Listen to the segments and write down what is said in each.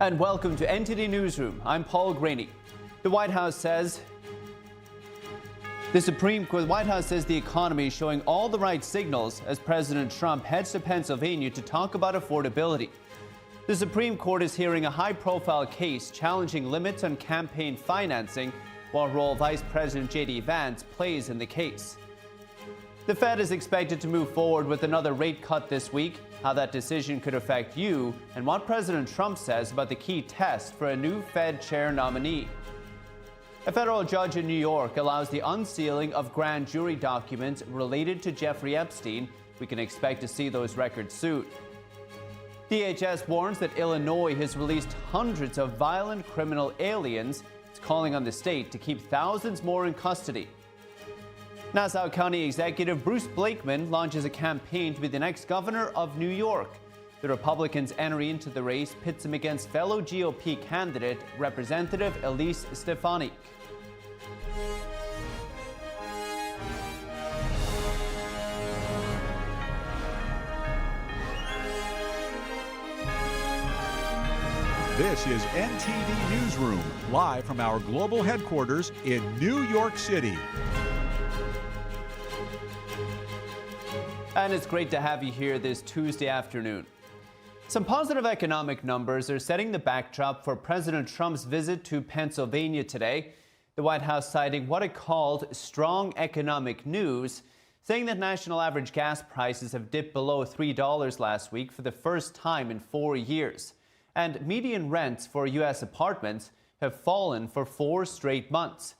And welcome to NTD Newsroom. I'm Paul Graney. The White House says the economy is showing all the right signals as President Trump heads to Pennsylvania to talk about affordability. The Supreme Court is hearing a high-profile case challenging limits on campaign financing, while Royal Vice President J.D. Vance plays in the case. The Fed is expected to move forward with another rate cut this week. How that decision could affect you, and what President Trump says about the key test for a new Fed chair nominee. A federal judge in New York allows the unsealing of grand jury documents related to Jeffrey Epstein. We can expect to see those records soon. DHS warns that Illinois has released hundreds of violent criminal aliens. It's calling on the state to keep thousands more in custody. Nassau County Executive Bruce Blakeman launches a campaign to be the next governor of New York. The Republicans' entry into the race pits him against fellow GOP candidate, Representative Elise Stefanik. This is NTD Newsroom, live from our global headquarters in New York City. And it's great to have you here this Tuesday afternoon. Some positive economic numbers are setting the backdrop for President Trump's visit to Pennsylvania today. The White House citing what it called strong economic news, saying that national average gas prices have dipped below $3 last week for the first time in 4 years. And median rents for U.S. apartments have fallen for 4 straight months.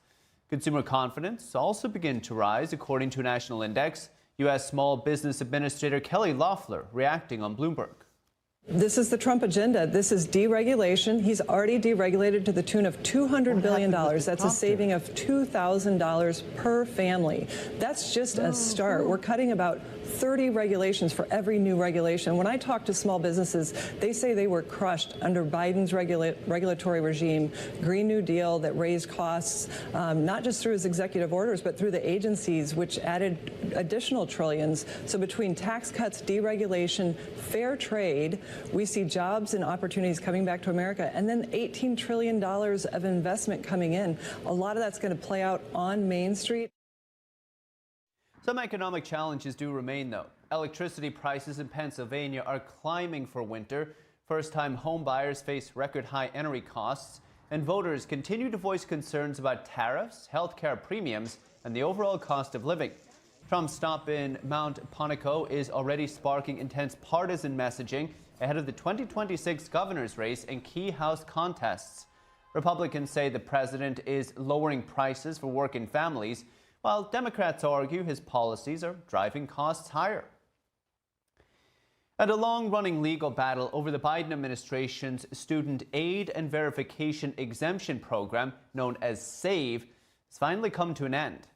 Consumer confidence also began to rise, according to a national index. U.S. Small Business Administrator Kelly Loeffler reacting on Bloomberg. This is the Trump agenda. This is deregulation. He's already deregulated to the tune of $200 billion. That's a saving of $2,000 per family. That's just a start. We're cutting about 30 regulations for every new regulation. When I talk to small businesses, they say they were crushed under Biden's regulatory regime, Green New Deal that raised costs, not just through his executive orders, but through the agencies, which added additional trillions. So between tax cuts, deregulation, fair trade, we see jobs and opportunities coming back to America, and then $18 trillion of investment coming in. A lot of that's going to play out on Main Street. Some economic challenges do remain, though. Electricity prices in Pennsylvania are climbing for winter. First-time home buyers face record-high energy costs, and voters continue to voice concerns about tariffs, healthcare premiums, and the overall cost of living. Trump's stop in Mount Pocono is already sparking intense partisan messaging ahead of the 2026 governor's race and key House contests. Republicans say the president is lowering prices for working families, while Democrats argue his policies are driving costs higher. And a long-running legal battle over the Biden administration's student aid and verification exemption program, known as SAVE, has finally come to an end.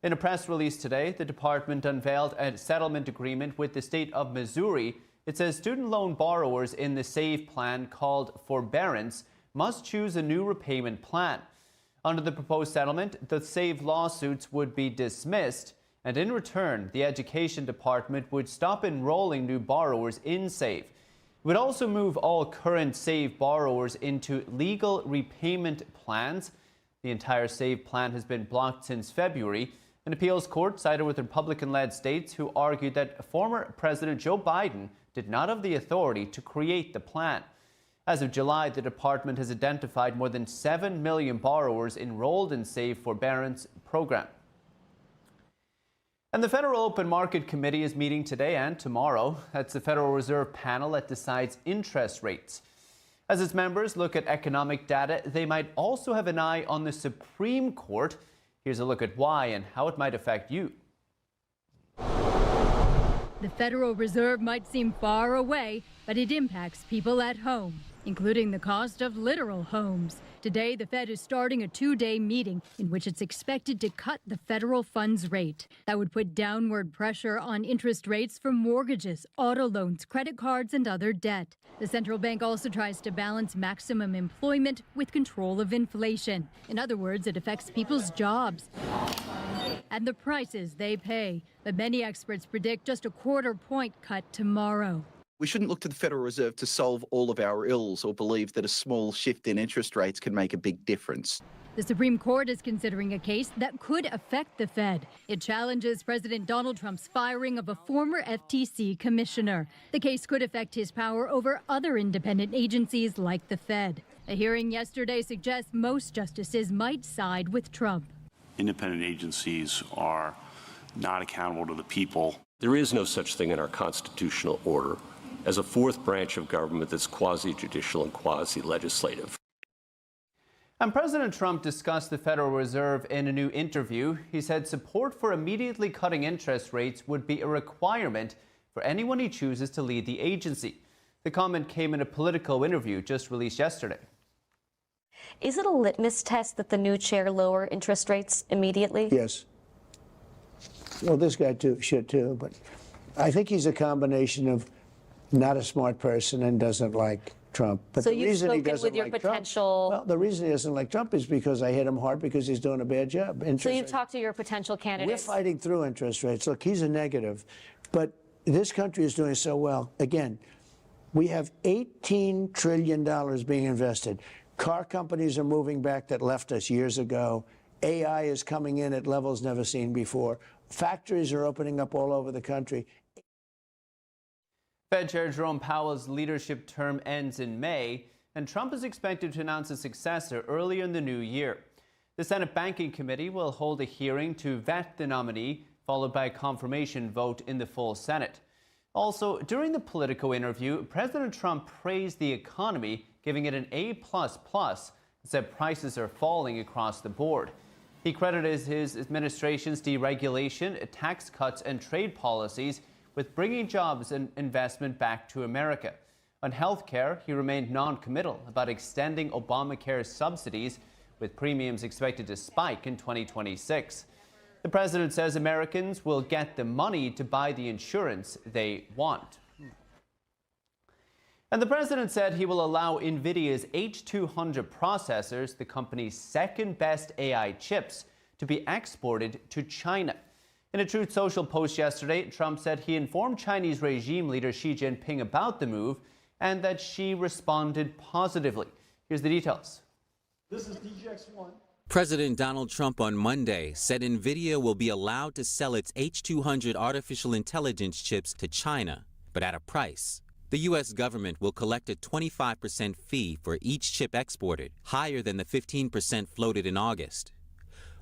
In a press release today, the department unveiled a settlement agreement with the state of Missouri. It says student loan borrowers in the SAVE plan, called forbearance, must choose a new repayment plan. Under the proposed settlement, the SAVE lawsuits would be dismissed, and in return, the Education Department would stop enrolling new borrowers in SAVE. It would also move all current SAVE borrowers into legal repayment plans. The entire SAVE plan has been blocked since February. An appeals court sided with Republican-led states who argued that former President Joe Biden did not have the authority to create the plan. As of July, the department has identified more than 7 million borrowers enrolled in SAVE forbearance program. And the Federal Open Market Committee is meeting today and tomorrow. That's the Federal Reserve panel that decides interest rates. As its members look at economic data, they might also have an eye on the Supreme Court. Here's a look at why and how it might affect you. The Federal Reserve might seem far away, but it impacts people at home, including the cost of literal homes. Today, the Fed is starting a 2-day meeting in which it's expected to cut the federal funds rate. That would put downward pressure on interest rates for mortgages, auto loans, credit cards, and other debt. The central bank also tries to balance maximum employment with control of inflation. In other words, it affects people's jobs and the prices they pay. But many experts predict just a 1/4 point cut tomorrow. We shouldn't look to the Federal Reserve to solve all of our ills or believe that a small shift in interest rates can make a big difference. The Supreme Court is considering a case that could affect the Fed. It challenges President Donald Trump's firing of a former FTC commissioner. The case could affect his power over other independent agencies like the Fed. A hearing yesterday suggests most justices might side with Trump. Independent agencies are not accountable to the people. There is no such thing in our constitutional order as a fourth branch of government that's quasi-judicial and quasi-legislative. And President Trump discussed the Federal Reserve in a new interview. He said support for immediately cutting interest rates would be a requirement for anyone he chooses to lead the agency. The comment came in a Politico interview just released yesterday. Is it a litmus test that the new chair lower interest rates immediately? Yes. Well, this guy should too, but I think he's a combination of not a smart person and doesn't like Trump. But so the you've reason he spoken doesn't with your like potential... Trump, well, the reason he doesn't like Trump is because I hit him hard because he's doing a bad job. So you've talked to your potential candidates? We're fighting through interest rates. Look, he's a negative, but this country is doing so well. Again, we have $18 trillion being invested. Car companies are moving back that left us years ago. AI is coming in at levels never seen before. Factories are opening up all over the country. Fed Chair Jerome Powell's leadership term ends in May, and Trump is expected to announce a successor earlier in the new year. The Senate Banking Committee will hold a hearing to vet the nominee, followed by a confirmation vote in the full Senate. Also, during the Politico interview, President Trump praised the economy, giving it an A++, and said prices are falling across the board. He credited his administration's deregulation, tax cuts, and trade policies with bringing jobs and investment back to America. On health care, he remained non-committal about extending Obamacare's subsidies, with premiums expected to spike in 2026. The president says Americans will get the money to buy the insurance they want. And the president said he will allow NVIDIA's H200 processors, the company's second-best AI chips, to be exported to China. In a Truth Social post yesterday, Trump said he informed Chinese regime leader Xi Jinping about the move and that Xi responded positively. Here's the details. This is DGX1. President Donald Trump on Monday said NVIDIA will be allowed to sell its H200 artificial intelligence chips to China, but at a price. The U.S. government will collect a 25% fee for each chip exported, higher than the 15% floated in August.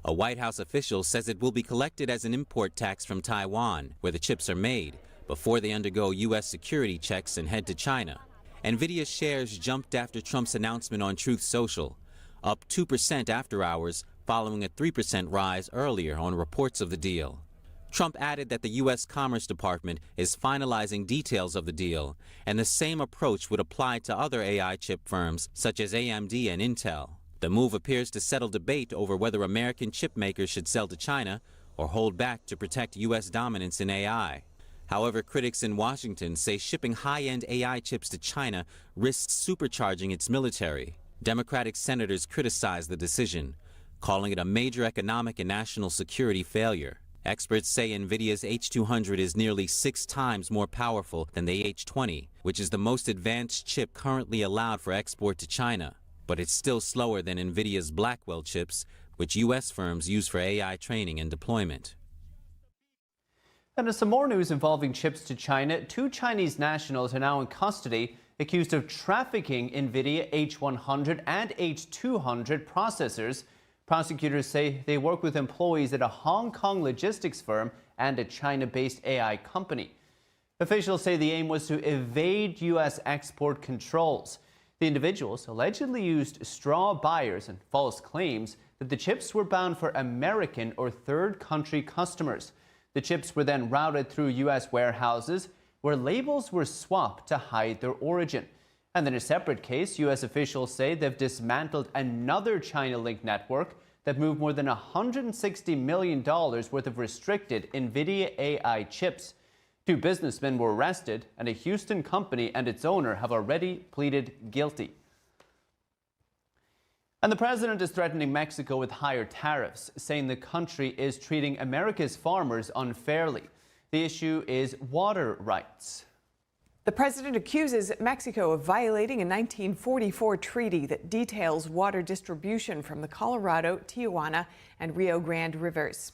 A White House official says it will be collected as an import tax from Taiwan, where the chips are made, before they undergo U.S. security checks and head to China. NVIDIA shares jumped after Trump's announcement on Truth Social, up 2% after hours, following a 3% rise earlier on reports of the deal. Trump added that the U.S. Commerce Department is finalizing details of the deal, and the same approach would apply to other AI chip firms such as AMD and Intel. The move appears to settle debate over whether American chip makers should sell to China or hold back to protect U.S. dominance in AI. However, critics in Washington say shipping high-end AI chips to China risks supercharging its military. Democratic senators criticize the decision, calling it a major economic and national security failure. Experts say NVIDIA's H200 is nearly 6 times more powerful than the H20, which is the most advanced chip currently allowed for export to China. But it's still slower than NVIDIA's Blackwell chips, which U.S. firms use for AI training and deployment. And some more news involving chips to China. 2 Chinese nationals are now in custody, accused of trafficking NVIDIA H100 and H200 processors. Prosecutors say they work with employees at a Hong Kong logistics firm and a China-based AI company. Officials say the aim was to evade U.S. export controls. The individuals allegedly used straw buyers and false claims that the chips were bound for American or third country customers. The chips were then routed through U.S. warehouses where labels were swapped to hide their origin. And in a separate case, U.S. officials say they've dismantled another China-linked network that moved more than $160 million worth of restricted NVIDIA AI chips. 2 businessmen were arrested, and a Houston company and its owner have already pleaded guilty. And the president is threatening Mexico with higher tariffs, saying the country is treating America's farmers unfairly. The issue is water rights. The president accuses Mexico of violating a 1944 treaty that details water distribution from the Colorado, Tijuana, and Rio Grande rivers.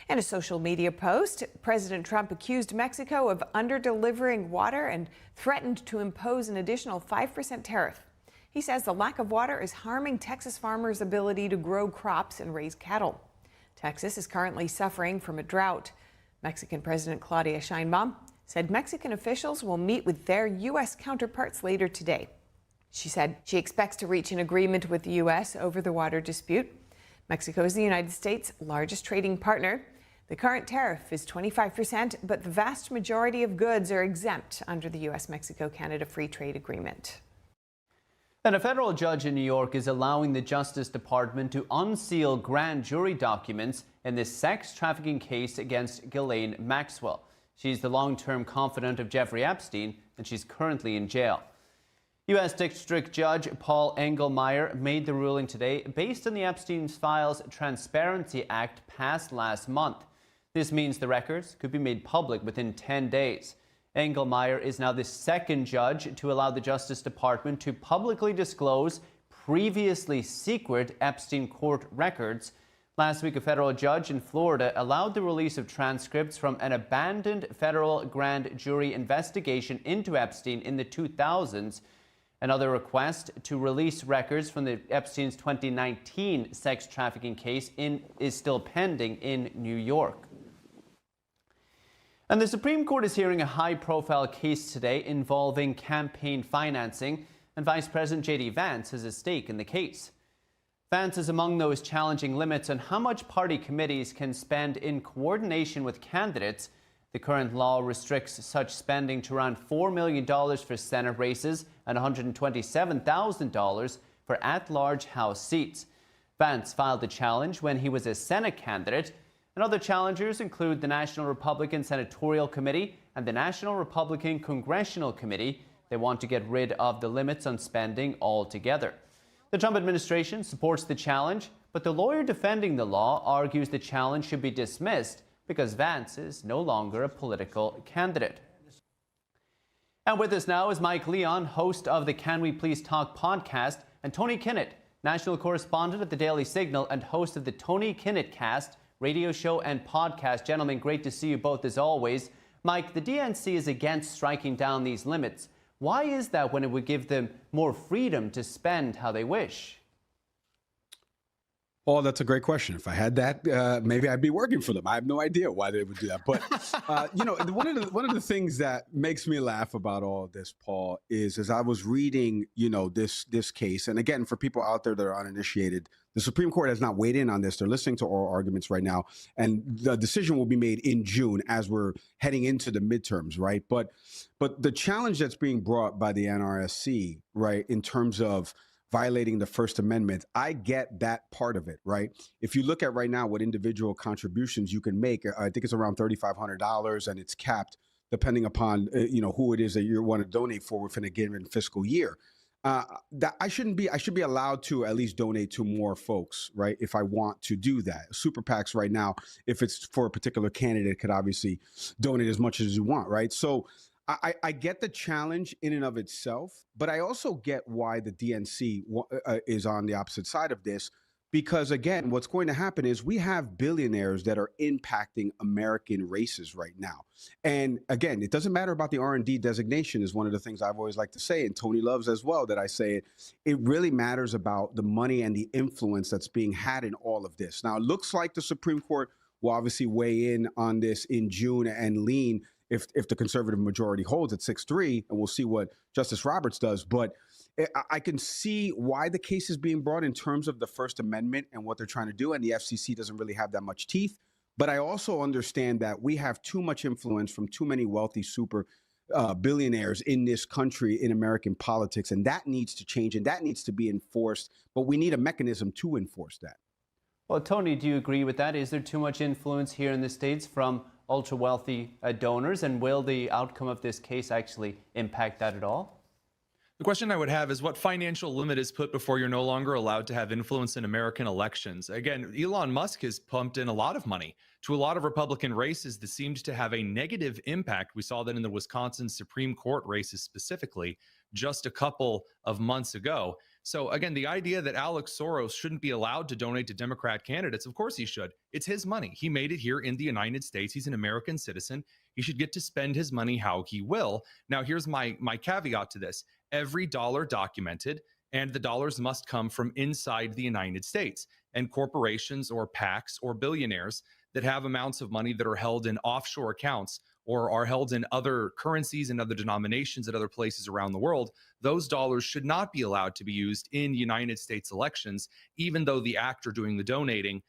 In a social media post, President Trump accused Mexico of under-delivering water and threatened to impose an additional 5% tariff. He says the lack of water is harming Texas farmers' ability to grow crops and raise cattle. Texas is currently suffering from a drought. Mexican President Claudia Sheinbaum said Mexican officials will meet with their U.S. counterparts later today. She said she expects to reach an agreement with the U.S. over the water dispute. Mexico is the United States' largest trading partner. The current tariff is 25%, but the vast majority of goods are exempt under the U.S.-Mexico-Canada Free Trade Agreement. And a federal judge in New York is allowing the Justice Department to unseal grand jury documents in this sex trafficking case against Ghislaine Maxwell. She's the long-term confidant of Jeffrey Epstein, and she's currently in jail. U.S. District Judge Paul Engelmeyer made the ruling today based on the Epstein Files Transparency Act passed last month. This means the records could be made public within 10 days. Engelmeyer is now the second judge to allow the Justice Department to publicly disclose previously secret Epstein court records. Last week, a federal judge in Florida allowed the release of transcripts from an abandoned federal grand jury investigation into Epstein in the 2000s. Another request to release records from the Epstein's 2019 sex trafficking case is still pending in New York. And the Supreme Court is hearing a high-profile case today involving campaign financing, and Vice President J.D. Vance has a stake in the case. Vance is among those challenging limits on how much party committees can spend in coordination with candidates. The current law restricts such spending to around $4 million for Senate races and $127,000 for at-large House seats. Vance filed the challenge when he was a Senate candidate, and other challengers include the National Republican Senatorial Committee and the National Republican Congressional Committee. They want to get rid of the limits on spending altogether. The Trump administration supports the challenge, but the lawyer defending the law argues the challenge should be dismissed because Vance is no longer a political candidate. And with us now is Mike Leon, host of the Can We Please Talk podcast, and Tony Kinnett, national correspondent at the Daily Signal and host of the Tony Kinnett Cast radio show and podcast. Gentlemen, great to see you both as always. Mike, the DNC is against striking down these limits. Why is that when it would give them more freedom to spend how they wish? Oh, that's a great question. If I had that, maybe I'd be working for them. I have no idea why they would do that. But, you know, one of the things that makes me laugh about all of this, Paul, is as I was reading, you know, this case, and again, for people out there that are uninitiated, the Supreme Court has not weighed in on this. They're listening to oral arguments right now, and the decision will be made in June as we're heading into the midterms, right? But the challenge that's being brought by the NRSC, right, in terms of violating the First Amendment, I get that part of it, right? If you look at right now what individual contributions you can make, I think it's around $3,500, and it's capped depending upon you know, who it is that you want to donate for within a given fiscal year. That I should be allowed to at least donate to more folks, right? If I want to do that. Super PACs right now, if it's for a particular candidate, could obviously donate as much as you want, right? So I get the challenge in and of itself, but I also get why the DNC is on the opposite side of this, because again, what's going to happen is we have billionaires that are impacting American races right now. And again, it doesn't matter about the R&D designation is one of the things I've always liked to say, and Tony loves as well that I say it. It really matters about the money and the influence that's being had in all of this. Now, it looks like the Supreme Court will obviously weigh in on this in June and lean if the conservative majority holds at 6-3, and we'll see what Justice Roberts does. But I can see why the case is being brought in terms of the First Amendment and what they're trying to do, and the FCC doesn't really have that much teeth. But I also understand that we have too much influence from too many wealthy super billionaires in this country, in American politics, and that needs to change, and that needs to be enforced. But we need a mechanism to enforce that. Well, Tony, do you agree with that? Is there too much influence here in the States from ultra-wealthy donors, and will the outcome of this case actually impact that at all? The question I would have is what financial limit is put before you're no longer allowed to have influence in American elections? Again, Elon Musk has pumped in a lot of money to a lot of Republican races that seemed to have a negative impact. We saw that in the Wisconsin Supreme Court races specifically just a couple of months ago. So again, the idea that Alex Soros shouldn't be allowed to donate to Democrat candidates, of course he should. It's his money. He made it here in the United States. He's an American citizen. He should get to spend his money how he will. Now, here's my caveat to this. Every dollar documented, and the dollars must come from inside the United States. And corporations or PACs or billionaires that have amounts of money that are held in offshore accounts or are held in other currencies and other denominations at other places around the world, those dollars should not be allowed to be used in United States elections, even though the actor doing the donating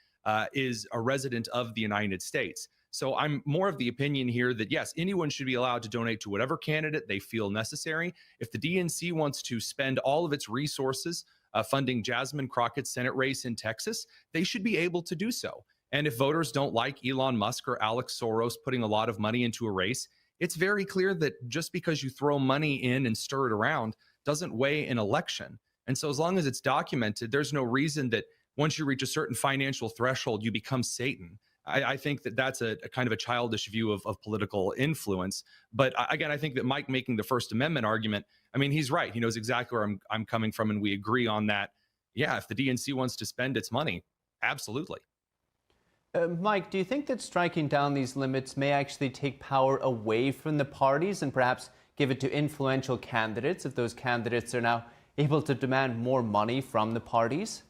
is a resident of the United States. So I'm more of the opinion here that, yes, anyone should be allowed to donate to whatever candidate they feel necessary. If the DNC wants to spend all of its resources funding Jasmine Crockett's Senate race in Texas, they should be able to do so. And if voters don't like Elon Musk or Alex Soros putting a lot of money into a race, it's very clear that just because you throw money in and stir it around doesn't weigh an election. And so as long as it's documented, there's no reason that once you reach a certain financial threshold, you become Satan. I think that that's a kind of a childish view of political influence. But again, I think that Mike making the First Amendment argument, I mean, he's right. He knows exactly where I'm coming from, and we agree on that. Yeah, if the DNC wants to spend its money, absolutely. Mike, do you think that striking down these limits may actually take power away from the parties and perhaps give it to influential candidates if those candidates are now able to demand more money from the parties?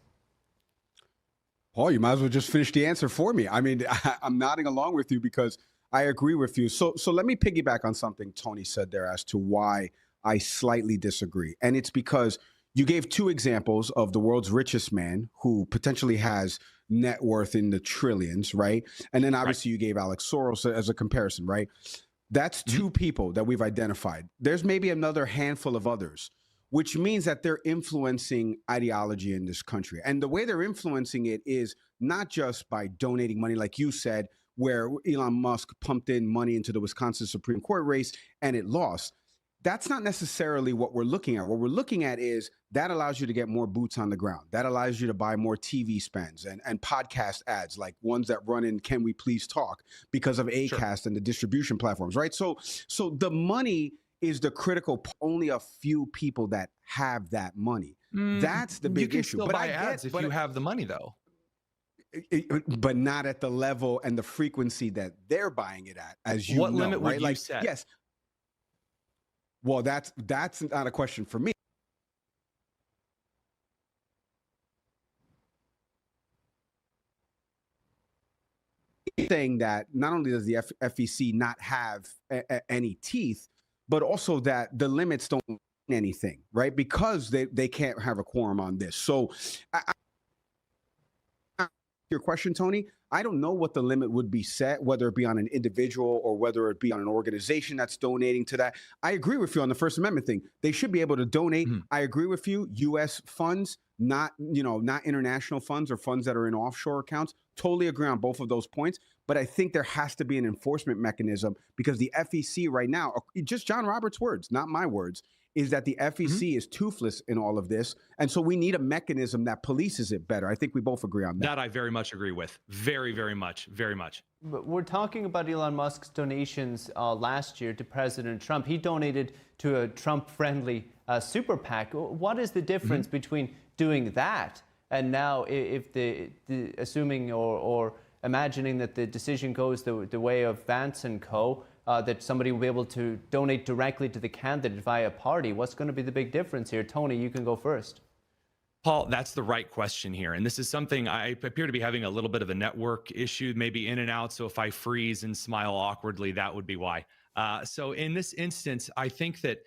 Paul, you might as well just finish the answer for me. I mean, I'm nodding along with you because I agree with you. So let me piggyback on something Tony said there as to why I slightly disagree. And it's because you gave two examples of the world's richest man who potentially has net worth in the trillions, right? And then obviously you gave Alex Soros as a comparison, right? That's two people that we've identified. There's maybe another handful of others, which means that they're influencing ideology in this country. And the way they're influencing it is not just by donating money, like you said, where Elon Musk pumped in money into the Wisconsin Supreme Court race and it lost. That's not necessarily what we're looking at. What we're looking at is that allows you to get more boots on the ground. That allows you to buy more TV spends and podcast ads, like ones that run in Can We Please Talk because of Acast and the distribution platforms, right? So the money is the critical, only a few people that have that money. That's the big issue. You can still buy ads if you have the money, though. But not at the level and the frequency that they're buying it at, as you know. What limit would right? you set? Yes. Well, that's not a question for me. Saying that not only does the FEC not have any teeth, but also that the limits don't mean anything, right? Because they can't have a quorum on this. So your question, Tony, I don't know what the limit would be set, whether it be on an individual or whether it be on an organization that's donating to that. I agree with you on the First Amendment thing. They should be able to donate. I agree with you. U.S. funds, not international funds or funds that are in offshore accounts. Totally agree on both of those points. But I think there has to be an enforcement mechanism because the FEC right now, just John Roberts' words, not my words, is that the FEC is toothless in all of this. And so we need a mechanism that polices it better. I think we both agree on that. That I very much agree with. Very, very much. Very much. But we're talking about Elon Musk's donations last year to President Trump. He donated to a Trump-friendly super PAC. What is the difference between doing that and now if the assuming or imagining that the decision goes the way of Vance and co., that somebody will be able to donate directly to the candidate via party? What's going to be the big difference here? Tony, you can go first. Paul, that's the right question here. And this is something I appear to be having a little bit of a network issue, maybe in and out. So if I freeze and smile awkwardly, that would be why. So in this instance, I think that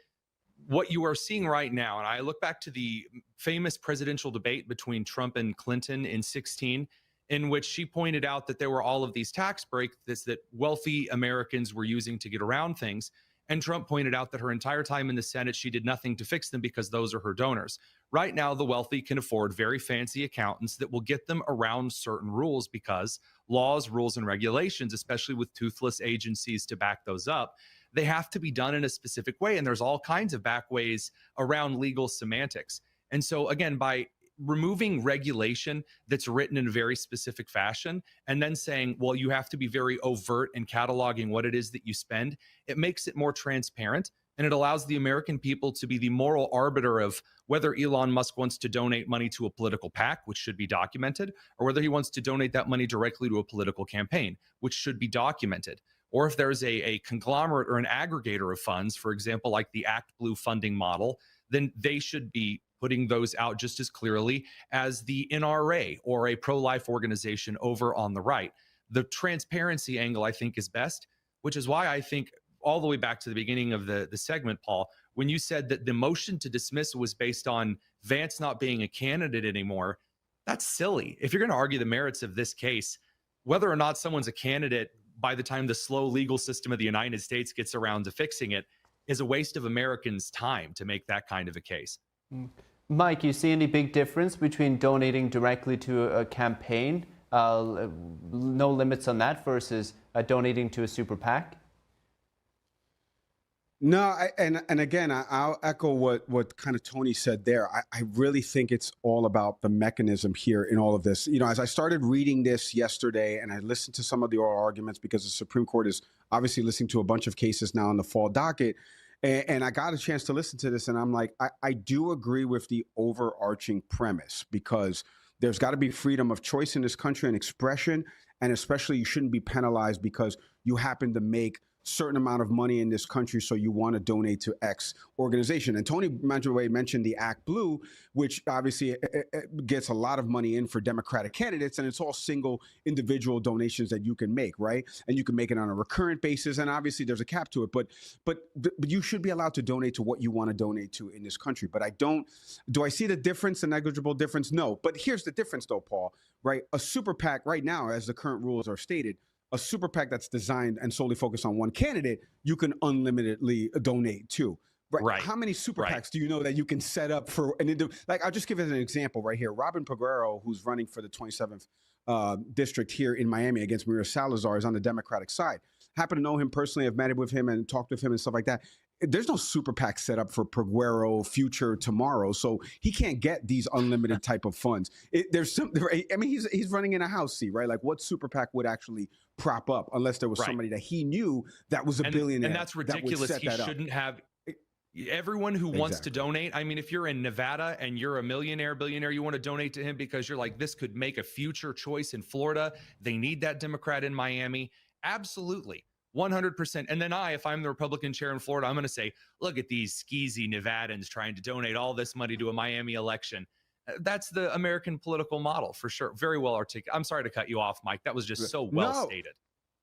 what you are seeing right now, and I look back to the famous presidential debate between Trump and Clinton in 2016, in which she pointed out that there were all of these tax breaks that wealthy Americans were using to get around things. And Trump pointed out that her entire time in the Senate, she did nothing to fix them because those are her donors. Right now, the wealthy can afford very fancy accountants that will get them around certain rules because laws, rules, and regulations, especially with toothless agencies to back those up, they have to be done in a specific way. And there's all kinds of back ways around legal semantics. And so again, by removing regulation that's written in a very specific fashion and then saying, well, you have to be very overt in cataloging what it is that you spend, it makes it more transparent. And it allows the American people to be the moral arbiter of whether Elon Musk wants to donate money to a political PAC, which should be documented, or whether he wants to donate that money directly to a political campaign, which should be documented. Or if there's a conglomerate or an aggregator of funds, for example, like the ActBlue funding model, then they should be putting those out just as clearly as the NRA or a pro-life organization over on the right. The transparency angle, I think, is best, which is why I think all the way back to the beginning of the segment, Paul, when you said that the motion to dismiss was based on Vance not being a candidate anymore, that's silly. If you're going to argue the merits of this case, whether or not someone's a candidate by the time the slow legal system of the United States gets around to fixing it is a waste of Americans' time to make that kind of a case. Mike, you see any big difference between donating directly to a campaign, no limits on that, versus donating to a super PAC? No, and again, I'll echo what kind of Tony said there. I really think it's all about the mechanism here in all of this. You know, as I started reading this yesterday and I listened to some of the oral arguments, because the Supreme Court is obviously listening to a bunch of cases now on the fall docket, and I got a chance to listen to this, and I'm like, I do agree with the overarching premise, because there's got to be freedom of choice in this country and expression, and especially you shouldn't be penalized because you happen to make certain amount of money in this country, so you want to donate to X organization. And Tony mentioned the ActBlue, which obviously gets a lot of money in for Democratic candidates, and it's all single individual donations that you can make, right? And you can make it on a recurrent basis, and obviously there's a cap to it, but you should be allowed to donate to what you want to donate to in this country. But do I see the difference, the negligible difference? No. But here's the difference though, Paul, right? A super PAC right now, as the current rules are stated, a super PAC that's designed and solely focused on one candidate, you can unlimitedly donate to. Right. How many super PACs do you know that you can set up for an individual? Like, I'll just give it an example right here. Robin Peguero, who's running for the 27th district here in Miami against Maria Salazar, is on the Democratic side. Happen to know him personally. I've met with him and talked with him and stuff like that. There's no super PAC set up for Peguero future tomorrow, so he can't get these unlimited type of funds. He's running in a House seat, right? Like, what super PAC would actually prop up unless there was somebody that he knew that was a billionaire? And that's ridiculous. He shouldn't have. Everyone who wants to donate, I mean, if you're in Nevada and you're a billionaire, you want to donate to him because you're like, this could make a future choice in Florida. They need that Democrat in Miami. Absolutely. 100%. And then if I'm the Republican chair in Florida, I'm going to say, look at these skeezy Nevadans trying to donate all this money to a Miami election. That's the American political model for sure. Very well articulated. I'm sorry to cut you off, Mike. That was just so well stated.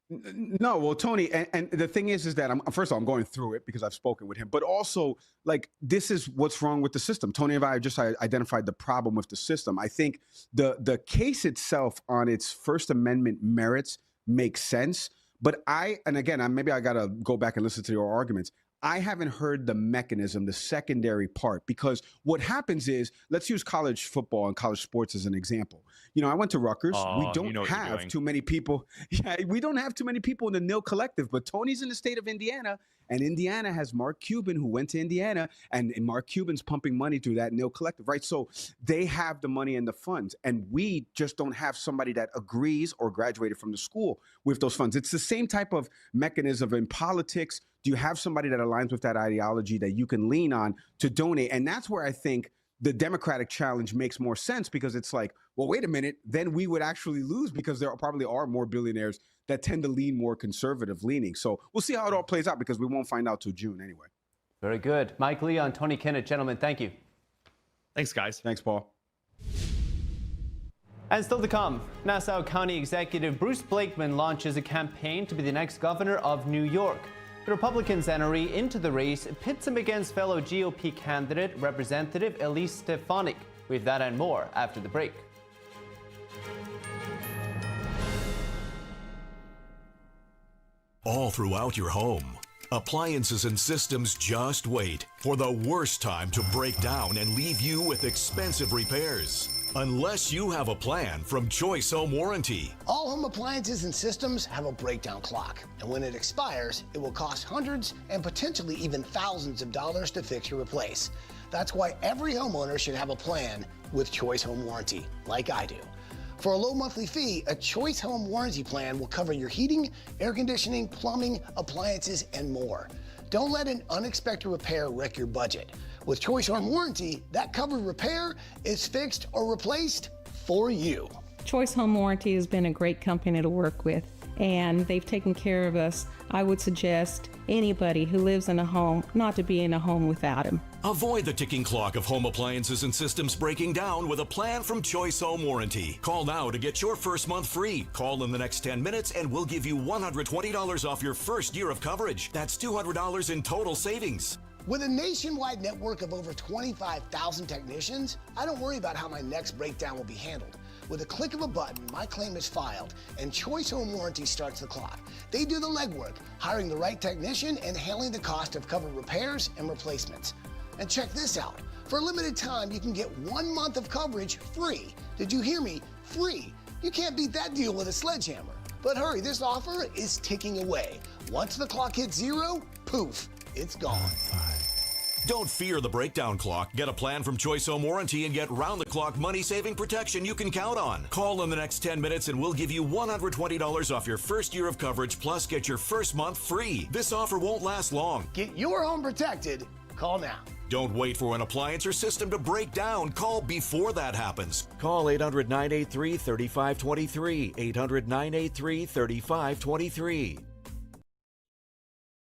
No, well, Tony, and the thing is that first of all, I'm going through it because I've spoken with him, but also, like, this is what's wrong with the system. Tony and I just identified the problem with the system. I think the case itself on its First Amendment merits makes sense. But maybe I got to go back and listen to your arguments. I haven't heard the mechanism, the secondary part, because what happens is, let's use college football and college sports as an example. You know, I went to Rutgers. We don't have too many people. Yeah, we don't have too many people in the Nil Collective, but Tony's in the state of Indiana, and Indiana has Mark Cuban, who went to Indiana, and Mark Cuban's pumping money through that Nil Collective, right? So they have the money and the funds, and we just don't have somebody that agrees or graduated from the school with those funds. It's the same type of mechanism in politics. Do you have somebody that aligns with that ideology that you can lean on to donate? And that's where I think the Democratic challenge makes more sense, because it's like, well, wait a minute, then we would actually lose, because there probably are more billionaires that tend to lean more conservative leaning. So we'll see how it all plays out, because we won't find out till June anyway. Very good. Mike Leon, Tony Kennett, gentlemen, thank you. Thanks, guys. Thanks, Paul. And still to come, Nassau County Executive Bruce Blakeman launches a campaign to be the next governor of New York. The Republican's entry into the race pits him against fellow GOP candidate, Representative Elise Stefanik. We have that and more after the break. All throughout your home, appliances and systems just wait for the worst time to break down and leave you with expensive repairs. Unless you have a plan from Choice Home Warranty. All home appliances and systems have a breakdown clock, and when it expires, it will cost hundreds and potentially even thousands of dollars to fix or replace. That's why every homeowner should have a plan with Choice Home Warranty, like I do. For a low monthly fee, a Choice Home Warranty plan will cover your heating, air conditioning, plumbing, appliances, and more. Don't let an unexpected repair wreck your budget. With Choice Home Warranty, that covered repair is fixed or replaced for you. Choice Home Warranty has been a great company to work with, and they've taken care of us. I would suggest anybody who lives in a home not to be in a home without him. Avoid the ticking clock of home appliances and systems breaking down with a plan from Choice Home Warranty. Call now to get your first month free. Call in the next 10 minutes and we'll give you $120 off your first year of coverage. That's $200 in total savings. With a nationwide network of over 25,000 technicians, I don't worry about how my next breakdown will be handled. With a click of a button, my claim is filed, and Choice Home Warranty starts the clock. They do the legwork, hiring the right technician and handling the cost of covered repairs and replacements. And check this out. For a limited time, you can get 1 month of coverage free. Did you hear me? Free. You can't beat that deal with a sledgehammer. But hurry, this offer is ticking away. Once the clock hits zero, poof, it's gone. Don't fear the breakdown clock. Get a plan from Choice Home Warranty and get round-the-clock money-saving protection you can count on. Call in the next 10 minutes and we'll give you $120 off your first year of coverage, plus get your first month free. This offer won't last long. Get your home protected. Call now. Don't wait for an appliance or system to break down. Call before that happens. Call 800-983-3523. 800-983-3523.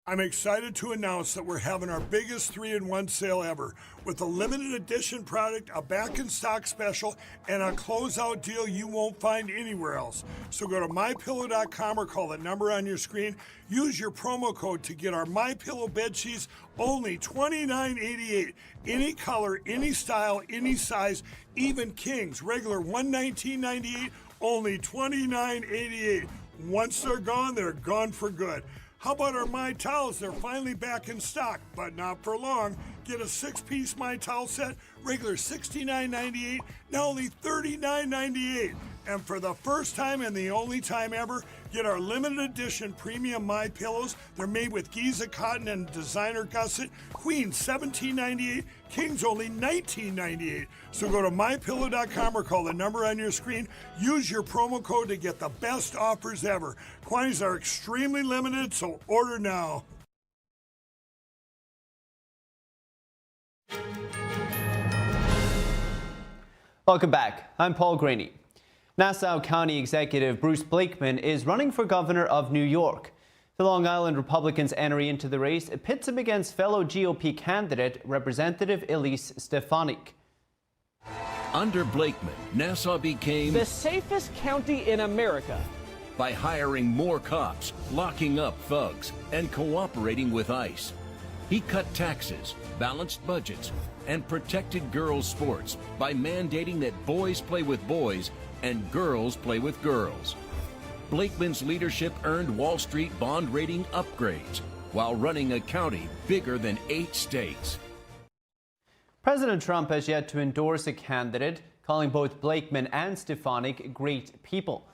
I'm excited to announce that we're having our biggest 3-in-1 sale ever with a limited edition product, a back-in-stock special, and a closeout deal you won't find anywhere else. So go to MyPillow.com or call the number on your screen. Use your promo code to get our MyPillow bed sheets only $29.88. Any color, any style, any size, even kings. Regular $119.98, only $29.88. Once they're gone for good. How about our My Towels? They're finally back in stock, but not for long. Get a 6-piece My Towel set, regular $69.98, now only $39.98. And for the first time and the only time ever, get our limited edition premium My Pillows. They're made with Giza cotton and designer gusset. Queens $17.98, Kings only $19.98. So go to MyPillow.com or call the number on your screen. Use your promo code to get the best offers ever. Quantities are extremely limited, so order now. Welcome back. I'm Paul Graney. Nassau County Executive Bruce Blakeman is running for governor of New York. The Long Island Republicans entry into the race pits him against fellow GOP candidate Representative Elise Stefanik. Under Blakeman, Nassau became the safest county in America by hiring more cops, locking up thugs, and cooperating with ICE. He cut taxes, balanced budgets, and protected girls' sports by mandating that boys play with boys and girls play with girls. Blakeman's leadership earned Wall Street bond rating upgrades while running a county bigger than 8 states. President Trump has yet to endorse a candidate, calling both Blakeman and Stefanik great people.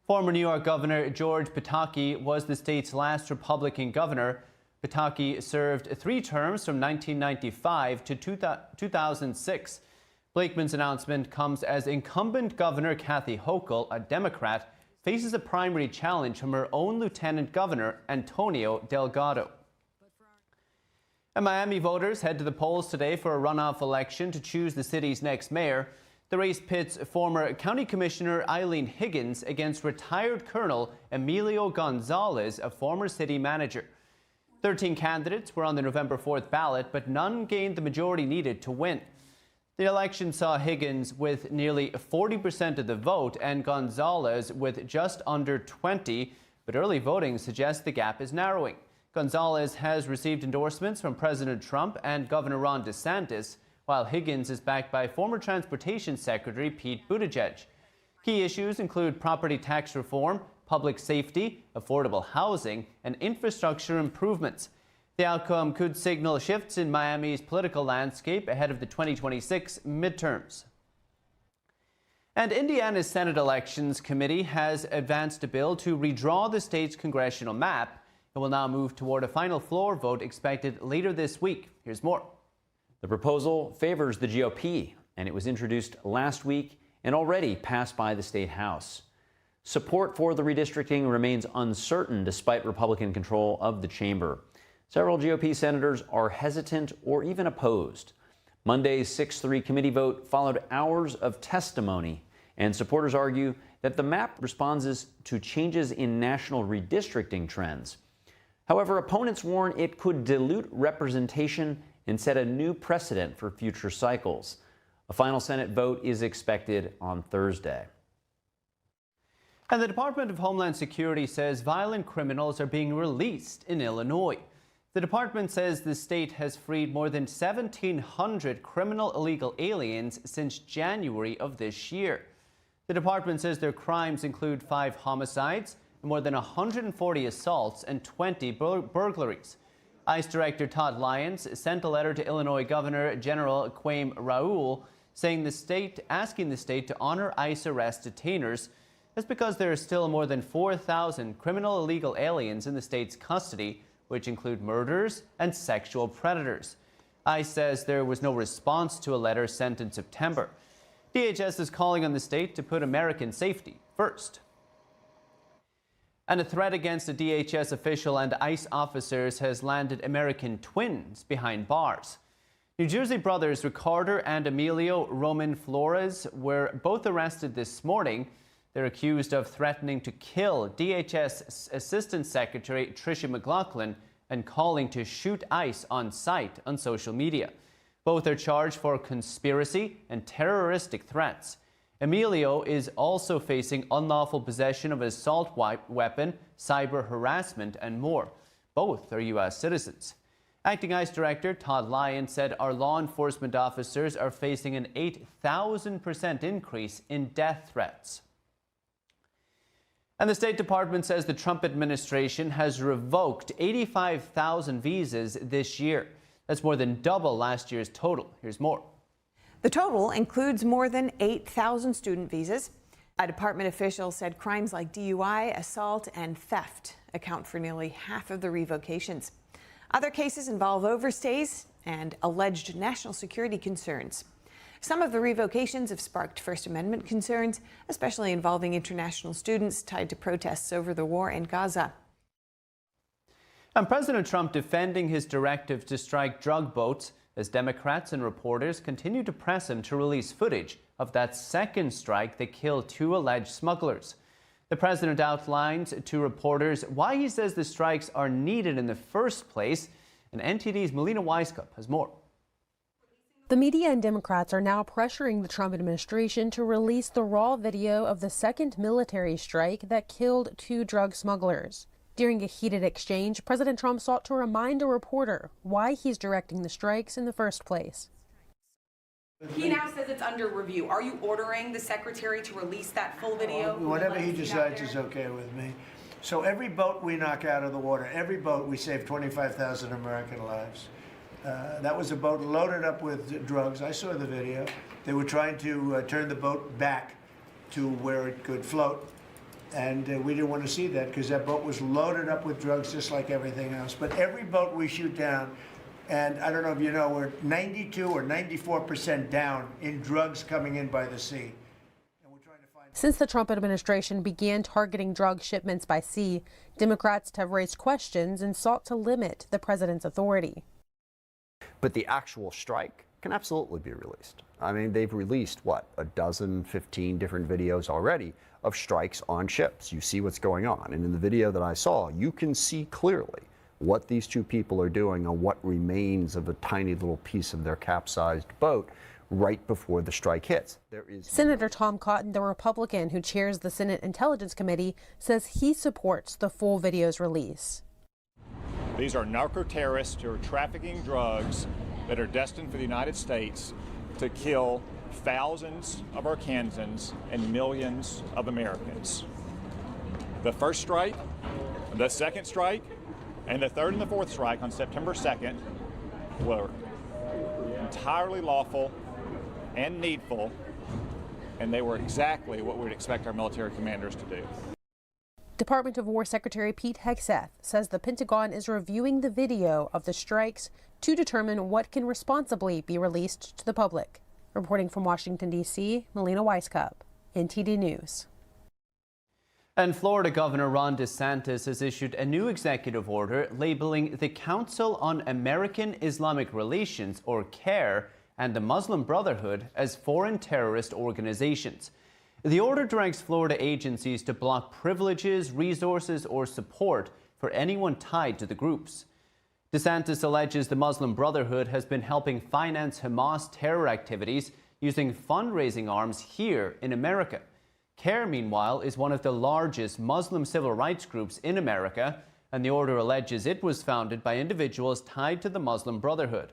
Former New York Governor George Pataki was the state's last Republican governor. Pataki served 3 terms from 1995 to 2006. Blakeman's announcement comes as incumbent Governor Kathy Hochul, a Democrat, faces a primary challenge from her own Lieutenant Governor Antonio Delgado. And Miami voters head to the polls today for a runoff election to choose the city's next mayor. The race pits former County Commissioner Eileen Higgins against retired Colonel Emilio Gonzalez, a former city manager. 13 candidates were on the November 4th ballot, but none gained the majority needed to win. The election saw Higgins with nearly 40% of the vote and Gonzalez with just under 20%, but early voting suggests the gap is narrowing. Gonzalez has received endorsements from President Trump and Governor Ron DeSantis, while Higgins is backed by former Transportation Secretary Pete Buttigieg. Key issues include property tax reform, public safety, affordable housing, and infrastructure improvements. The outcome could signal shifts in Miami's political landscape ahead of the 2026 midterms. And Indiana's Senate Elections Committee has advanced a bill to redraw the state's congressional map. It will now move toward a final floor vote expected later this week. Here's more. The proposal favors the GOP, and it was introduced last week and already passed by the state House. Support for the redistricting remains uncertain despite Republican control of the chamber. Several GOP senators are hesitant or even opposed. Monday's 6-3 committee vote followed hours of testimony, and supporters argue that the map responds to changes in national redistricting trends. However, opponents warn it could dilute representation and set a new precedent for future cycles. A final Senate vote is expected on Thursday. And the Department of Homeland Security says violent criminals are being released in Illinois. The department says the state has freed more than 1,700 criminal illegal aliens since January of this year. The department says their crimes include 5 homicides, more than 140 assaults, and 20 burglaries. ICE Director Todd Lyons sent a letter to Illinois Governor General Kwame Raoul asking the state to honor ICE arrest detainers. That's because there are still more than 4,000 criminal illegal aliens in the state's custody, which include murderers and sexual predators. ICE says there was no response to a letter sent in September. DHS is calling on the state to put American safety first. And a threat against a DHS official and ICE officers has landed American twins behind bars. New Jersey brothers Ricardo and Emilio Roman Flores were both arrested this morning. They're accused of threatening to kill DHS Assistant Secretary Tricia McLaughlin and calling to shoot ICE on sight on social media. Both are charged for conspiracy and terroristic threats. Emilio is also facing unlawful possession of an assault weapon, cyber harassment, and more. Both are U.S. citizens. Acting ICE Director Todd Lyons said our law enforcement officers are facing an 8,000% increase in death threats. And the State Department says the Trump administration has revoked 85,000 visas this year. That's more than double last year's total. Here's more. The total includes more than 8,000 student visas. A department official said crimes like DUI, assault, and theft account for nearly half of the revocations. Other cases involve overstays and alleged national security concerns. Some of the revocations have sparked First Amendment concerns, especially involving international students tied to protests over the war in Gaza. And President Trump defending his directive to strike drug boats as Democrats and reporters continue to press him to release footage of that second strike that killed 2 alleged smugglers. The president outlines to reporters why he says the strikes are needed in the first place. And NTD's Melina Weiskup has more. The media and Democrats are now pressuring the Trump administration to release the raw video of the second military strike that killed 2 drug smugglers. During a heated exchange, President Trump sought to remind a reporter why he's directing the strikes in the first place. He now says it's under review. Are you ordering the secretary to release that full video? Whatever he decides is okay with me. So every boat we knock out of the water, every boat, we save 25,000 American lives. That was a boat loaded up with drugs. I saw the video. They were trying to turn the boat back to where it could float. And we didn't want to see that because that boat was loaded up with drugs just like everything else. But every boat we shoot down, and I don't know if you know, we're 92 or 94% down in drugs coming in by the sea. Since the Trump administration began targeting drug shipments by sea, Democrats have raised questions and sought to limit the president's authority. But the actual strike can absolutely be released. I mean, they've released, what, a dozen, 15 different videos already of strikes on ships. You see what's going on. And in the video that I saw, you can see clearly what these 2 people are doing on what remains of a tiny little piece of their capsized boat right before the strike hits. Senator Tom Cotton, the Republican who chairs the Senate Intelligence Committee, says he supports the full video's release. These are narco-terrorists who are trafficking drugs that are destined for the United States to kill thousands of Arkansans and millions of Americans. The first strike, the second strike, and the third and the fourth strike on September 2nd were entirely lawful and needful and they were exactly what we'd expect our military commanders to do. Department of War Secretary Pete Hegseth says the Pentagon is reviewing the video of the strikes to determine what can responsibly be released to the public. Reporting from Washington, D.C., Melina Weisskopf, NTD News. And Florida Governor Ron DeSantis has issued a new executive order labeling the Council on American Islamic Relations, or CAIR, and the Muslim Brotherhood as foreign terrorist organizations. The order directs Florida agencies to block privileges, resources, or support for anyone tied to the groups. DeSantis alleges the Muslim Brotherhood has been helping finance Hamas terror activities using fundraising arms here in America. CAIR, meanwhile, is one of the largest Muslim civil rights groups in America, and the order alleges it was founded by individuals tied to the Muslim Brotherhood.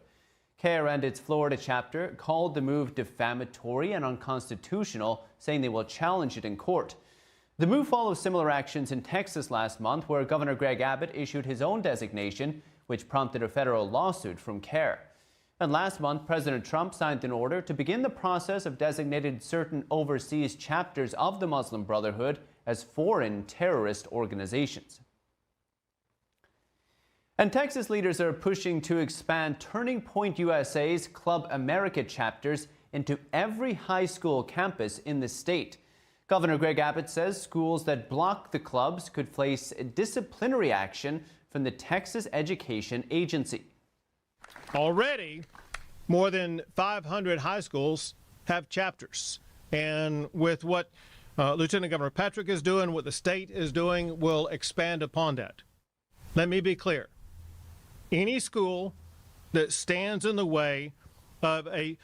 CAIR and its Florida chapter called the move defamatory and unconstitutional, saying they will challenge it in court. The move follows similar actions in Texas last month, where Governor Greg Abbott issued his own designation, which prompted a federal lawsuit from CAIR. And last month, President Trump signed an order to begin the process of designating certain overseas chapters of the Muslim Brotherhood as foreign terrorist organizations. And Texas leaders are pushing to expand Turning Point USA's Club America chapters into every high school campus in the state. Governor Greg Abbott says schools that block the clubs could face disciplinary action from the Texas Education Agency. Already, more than 500 high schools have chapters. And with what Lieutenant Governor Patrick is doing, what the state is doing, will expand upon that. Let me be clear. Any school that stands in the way of a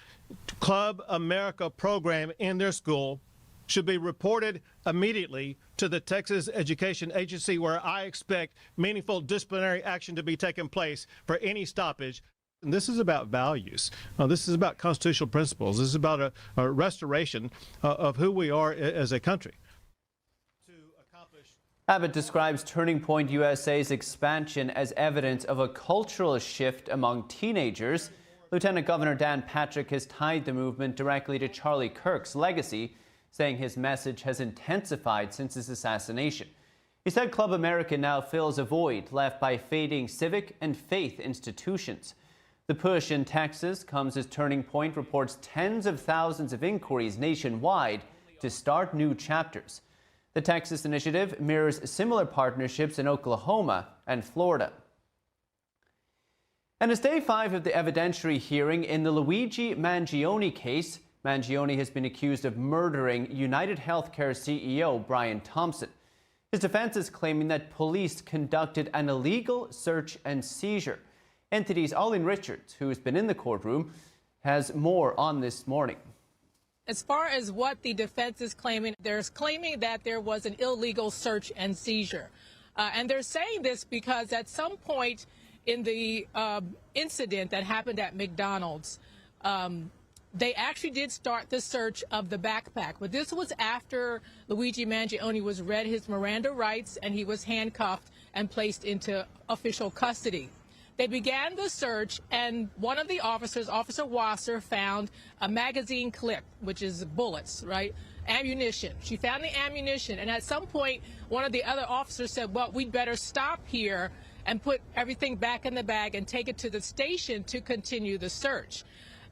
Club America program in their school should be reported immediately to the Texas Education Agency, where I expect meaningful disciplinary action to be taking place for any stoppage. And this is about values. This is about constitutional principles. This is about a restoration of who we are as a country. Abbott describes Turning Point USA's expansion as evidence of a cultural shift among teenagers. Lieutenant Governor Dan Patrick has tied the movement directly to Charlie Kirk's legacy, saying his message has intensified since his assassination. He said Club America now fills a void left by fading civic and faith institutions. The push in Texas comes as Turning Point reports tens of thousands of inquiries nationwide to start new chapters. The Texas initiative mirrors similar partnerships in Oklahoma and Florida. And as day 5 of the evidentiary hearing in the Luigi Mangione case, Mangione has been accused of murdering United Healthcare CEO Brian Thompson. His defense is claiming that police conducted an illegal search and seizure. NTD's Arlene Richards, who has been in the courtroom, has more on this morning. As far as what the defense is claiming, they're claiming that there was an illegal search and seizure. And they're saying this because at some point in the incident that happened at McDonald's, they actually did start the search of the backpack. But this was after Luigi Mangione was read his Miranda rights and he was handcuffed and placed into official custody. They began the search, and one of the officers, Officer Wasser, found a magazine clip, which is bullets, right? Ammunition. She found the ammunition, and at some point, one of the other officers said, well, we'd better stop here and put everything back in the bag and take it to the station to continue the search.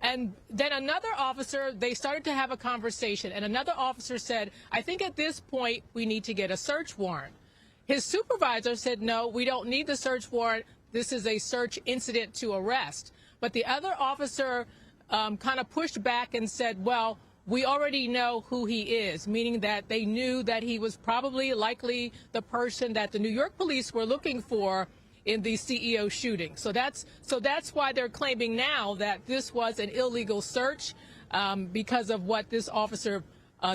And then another officer, they started to have a conversation, and another officer said, I think at this point, we need to get a search warrant. His supervisor said, no, we don't need the search warrant. This is a search incident to arrest. But the other officer kind of pushed back and said, well, we already know who he is, meaning that they knew that he was probably likely the person that the New York police were looking for in the CEO shooting. So that's why they're claiming now that this was an illegal search because of what this officer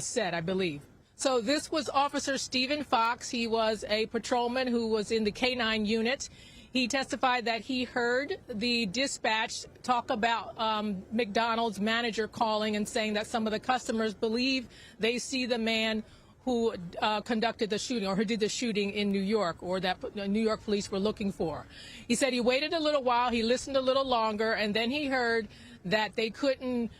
said, I believe. So this was Officer Stephen Fox. He was a patrolman who was in the K-9 unit. He testified that he heard the dispatch talk about McDonald's manager calling and saying that some of the customers believe they see the man who conducted the shooting or who did the shooting in New York, or that New York police were looking for. He said he waited a little while, he listened a little longer, and then he heard that they couldn't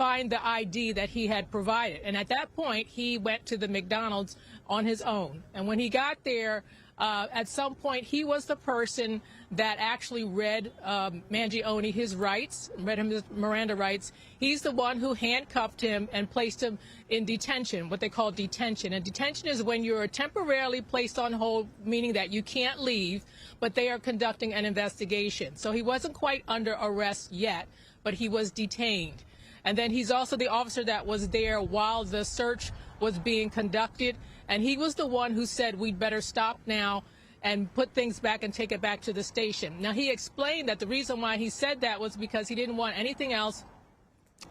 find the ID that he had provided. And at that point, he went to the McDonald's on his own. And when he got there, at some point, he was the person that actually read Mangione his rights, read him his Miranda rights. He's the one who handcuffed him and placed him in detention, what they call detention. And detention is when you're temporarily placed on hold, meaning that you can't leave, but they are conducting an investigation. So he wasn't quite under arrest yet, but he was detained. And then he's also the officer that was there while the search was being conducted. And he was the one who said, we'd better stop now and put things back and take it back to the station. Now, he explained that the reason why he said that was because he didn't want anything else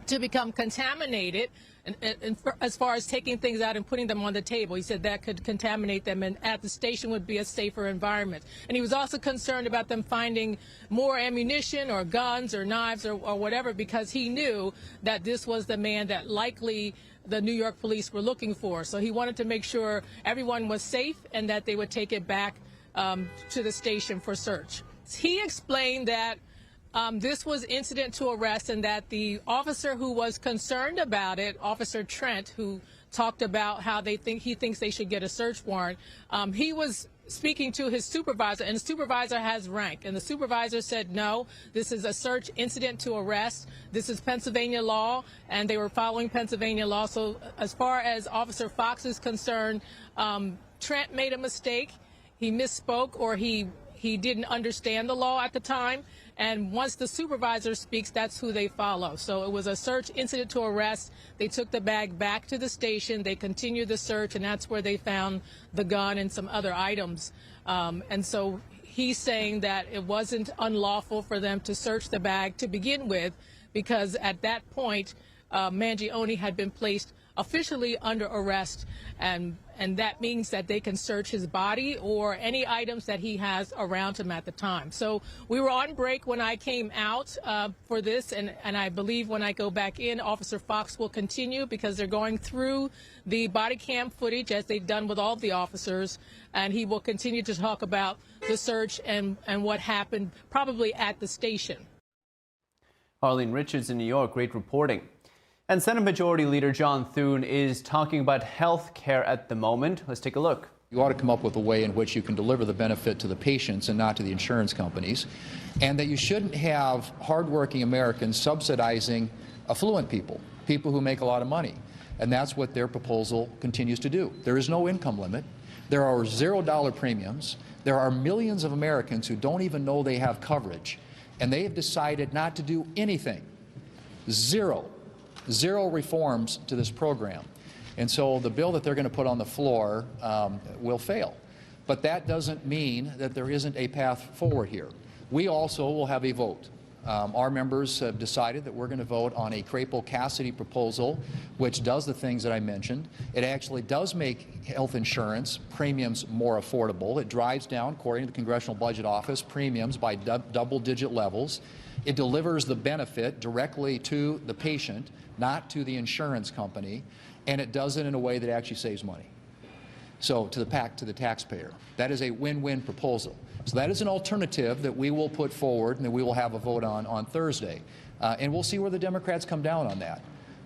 to become contaminated, and as far as taking things out and putting them on the table. He said that could contaminate them, and at the station would be a safer environment. And he was also concerned about them finding more ammunition or guns or knives or whatever, because he knew that this was the man that likely the New York police were looking for. So he wanted to make sure everyone was safe and that they would take it back to the station for search. He explained that this was incident to arrest, and that the officer who was concerned about it, Officer Trent, who talked about how he thinks they should get a search warrant, he was speaking to his supervisor, and the supervisor has rank, and the supervisor said, no, this is a search incident to arrest. This is Pennsylvania law, and they were following Pennsylvania law. So as far as Officer Fox is concerned, Trent made a mistake. He misspoke, or he didn't understand the law at the time. And once the supervisor speaks, that's who they follow. So it was a search incident to arrest. They took the bag back to the station. They continued the search, and that's where they found the gun and some other items. And so he's saying that it wasn't unlawful for them to search the bag to begin with, because at that point, Mangione had been placed officially under arrest, and that means that they can search his body or any items that he has around him at the time. So we were on break when I came out for this, and I believe when I go back in, Officer Fox will continue, because they're going through the body cam footage as they've done with all the officers, and he will continue to talk about the search and what happened probably at the station. Arlene Richards in New York, great reporting. And Senate Majority Leader John Thune is talking about health care at the moment. Let's take a look. You ought to come up with a way in which you can deliver the benefit to the patients and not to the insurance companies, and that you shouldn't have hardworking Americans subsidizing affluent people, people who make a lot of money. And that's what their proposal continues to do. There is no income limit. There are $0 premiums. There are millions of Americans who don't even know they have coverage, and they have decided not to do anything. Zero reforms to this program. And so the bill that they're going to put on the floor will fail. But that doesn't mean that there isn't a path forward here. We also will have a vote. Our members have decided that we're going to vote on a Crapo-Cassidy proposal, which does the things that I mentioned. It actually does make health insurance premiums more affordable. It drives down, according to the Congressional Budget Office, premiums by double-digit levels. It delivers the benefit directly to the patient, not to the insurance company, and it does it in a way that actually saves money. So to the taxpayer. That is a win-win proposal. So that is an alternative that we will put forward and that we will have a vote on Thursday. And we'll see where the Democrats come down on that.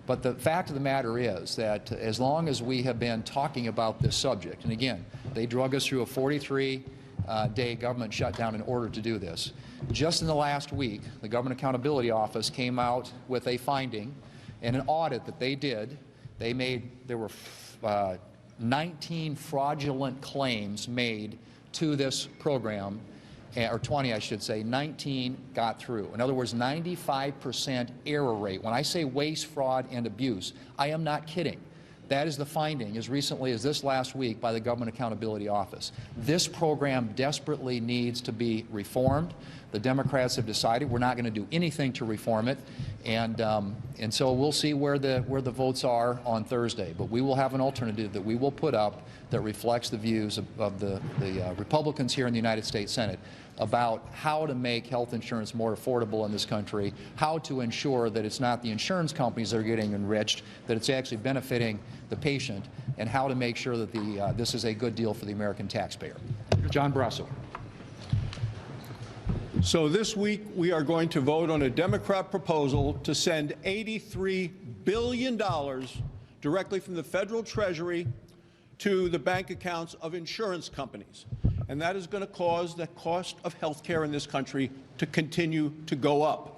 But the fact of the matter is that as long as we have been talking about this subject, and again, they drug us through a 43-day government shutdown in order to do this. Just in the last week, the Government Accountability Office came out with a finding in an audit that they did. There were 19 fraudulent claims made to this program, or 20, I should say. 19 got through. In other words, 95% error rate. When I say waste, fraud, and abuse, I am not kidding. That is the finding as recently as this last week by the Government Accountability Office. This program desperately needs to be reformed. The Democrats have decided we're not going to do anything to reform it, and so we'll see where the votes are on Thursday. But we will have an alternative that we will put up that reflects the views of the Republicans here in the United States Senate about how to make health insurance more affordable in this country, how to ensure that it's not the insurance companies that are getting enriched, that it's actually benefiting the patient, and how to make sure that this is a good deal for the American taxpayer. John Brasso. So this week we are going to vote on a Democrat proposal to send $83 billion directly from the federal treasury to the bank accounts of insurance companies. And that is going to cause the cost of health care in this country to continue to go up.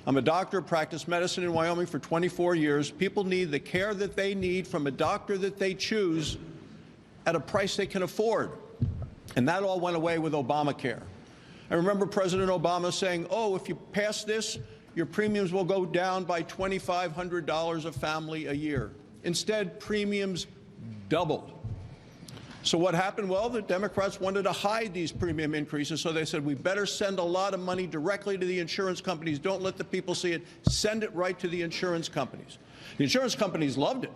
I'm a doctor, practiced medicine in Wyoming for 24 years. People need the care that they need from a doctor that they choose at a price they can afford. And that all went away with Obamacare. I remember President Obama saying, oh, if you pass this, your premiums will go down by $2,500 a family a year. Instead, premiums doubled. So what happened? Well, the Democrats wanted to hide these premium increases, so they said, we better send a lot of money directly to the insurance companies. Don't let the people see it. Send it right to the insurance companies. The insurance companies loved it.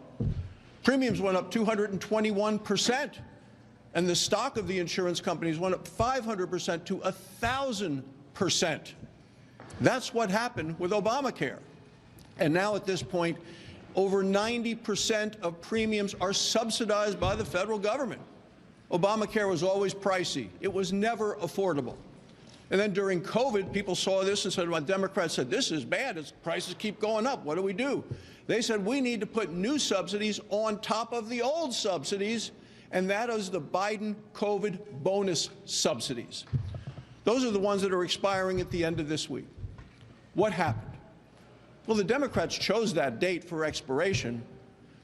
Premiums went up 221%, and the stock of the insurance companies went up 500% to 1,000%. That's what happened with Obamacare. And now at this point, over 90% of premiums are subsidized by the federal government. Obamacare was always pricey. It was never affordable. And then during COVID, people saw this and said, well, Democrats said, this is bad. Its prices keep going up. What do we do? They said, we need to put new subsidies on top of the old subsidies, and that is the Biden COVID bonus subsidies. Those are the ones that are expiring at the end of this week. What happened? Well, the Democrats chose that date for expiration,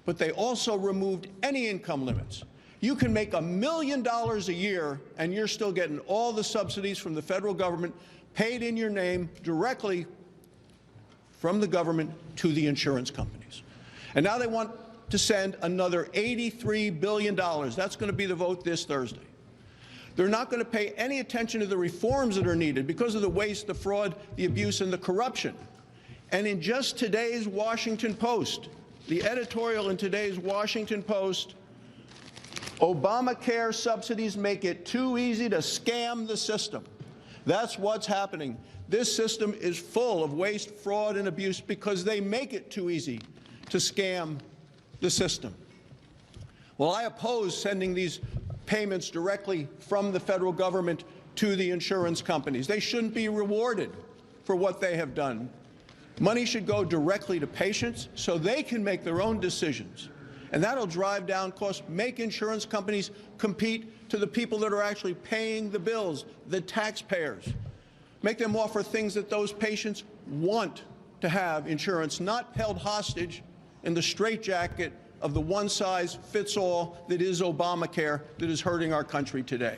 but they also removed any income limits. You can make $1 million a year, and you're still getting all the subsidies from the federal government paid in your name directly from the government to the insurance companies. And now they want to send another $83 billion. That's going to be the vote this Thursday. They're not going to pay any attention to the reforms that are needed because of the waste, the fraud, the abuse, and the corruption. And in just today's Washington Post, the editorial in today's Washington Post, Obamacare subsidies make it too easy to scam the system. That's what's happening. This system is full of waste, fraud, and abuse because they make it too easy to scam the system. Well, I oppose sending these payments directly from the federal government to the insurance companies. They shouldn't be rewarded for what they have done. Money should go directly to patients so they can make their own decisions. And that'll drive down costs, make insurance companies compete to the people that are actually paying the bills, the taxpayers. Make them offer things that those patients want to have insurance, not held hostage in the straitjacket of the one-size-fits-all that is Obamacare that is hurting our country today.